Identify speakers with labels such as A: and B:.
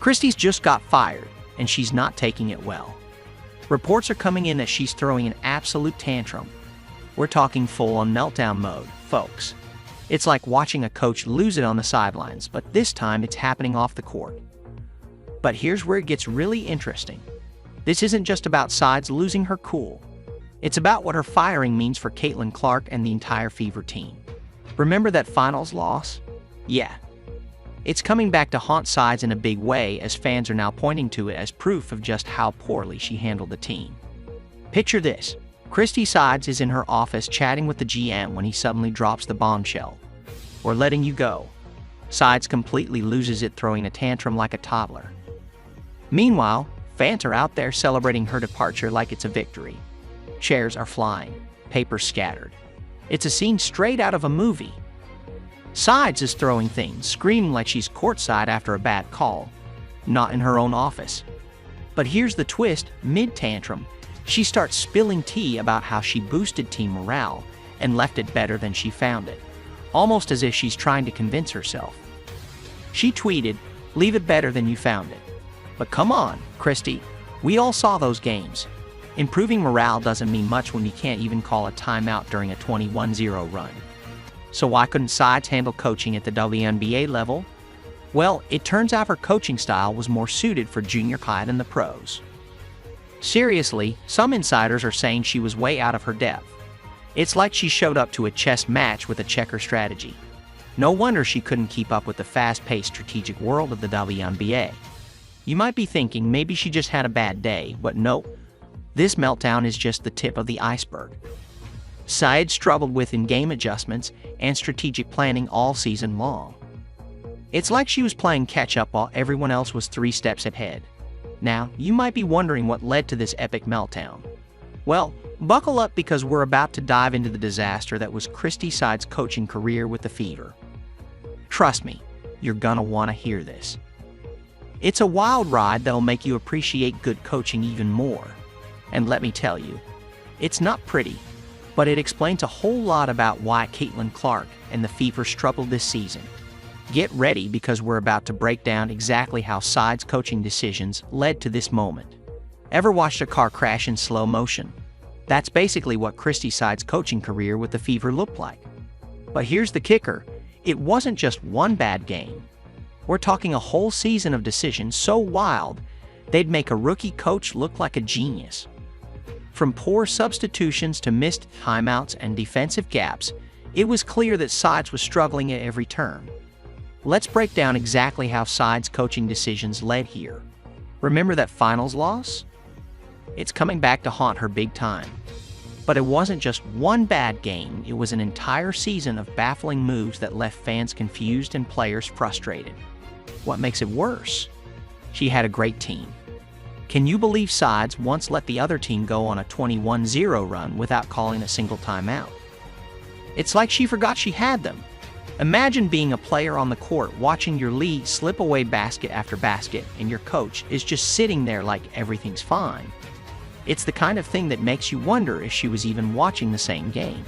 A: Christie's just got fired, and she's not taking it well. Reports are coming in that she's throwing an absolute tantrum. We're talking full-on meltdown mode, folks. It's like watching a coach lose it on the sidelines, but this time it's happening off the court. But here's where it gets really interesting. This isn't just about Sides losing her cool. It's about what her firing means for Caitlin Clark and the entire Fever team. Remember that finals loss? Yeah. It's coming back to haunt Sides in a big way, as fans are now pointing to it as proof of just how poorly she handled the team. Picture this. Christie Sides is in her office chatting with the GM when he suddenly drops the bombshell. "We're letting you go." Sides completely loses it, throwing a tantrum like a toddler. Meanwhile, fans are out there celebrating her departure like it's a victory. Chairs are flying, papers scattered. It's a scene straight out of a movie. Sides is throwing things, screaming like she's courtside after a bad call, not in her own office. But here's the twist: mid-tantrum, she starts spilling tea about how she boosted team morale and left it better than she found it, almost as if she's trying to convince herself. She tweeted, "Leave it better than you found it." But come on, Christie, we all saw those games. Improving morale doesn't mean much when you can't even call a timeout during a 21-0 run. So why couldn't Sides handle coaching at the WNBA level? Well, it turns out her coaching style was more suited for junior high than the pros. Seriously, some insiders are saying she was way out of her depth. It's like she showed up to a chess match with a checker strategy. No wonder she couldn't keep up with the fast-paced strategic world of the WNBA. You might be thinking maybe she just had a bad day, but nope. This meltdown is just the tip of the iceberg. Sides struggled with in-game adjustments and strategic planning all season long. It's like she was playing catch-up while everyone else was 3 steps ahead. Now, you might be wondering what led to this epic meltdown. Well, buckle up, because we're about to dive into the disaster that was Christie Sides' coaching career with the Fever. Trust me, you're gonna want to hear this. It's a wild ride that'll make you appreciate good coaching even more. And let me tell you, it's not pretty, but it explains a whole lot about why Caitlin Clark and the Fever struggled this season. Get ready, because we're about to break down exactly how Sides' coaching decisions led to this moment. Ever watched a car crash in slow motion? That's basically what Christie Sides' coaching career with the Fever looked like. But here's the kicker: it wasn't just one bad game. We're talking a whole season of decisions so wild, they'd make a rookie coach look like a genius. From poor substitutions to missed timeouts and defensive gaps, it was clear that Sides was struggling at every turn. Let's break down exactly how Sides' coaching decisions led here. Remember that finals loss? It's coming back to haunt her big time. But it wasn't just one bad game, it was an entire season of baffling moves that left fans confused and players frustrated. What makes it worse? She had a great team. Can you believe Sides once let the other team go on a 21-0 run without calling a single timeout? It's like she forgot she had them. Imagine being a player on the court, watching your lead slip away basket after basket, and your coach is just sitting there like everything's fine. It's the kind of thing that makes you wonder if she was even watching the same game.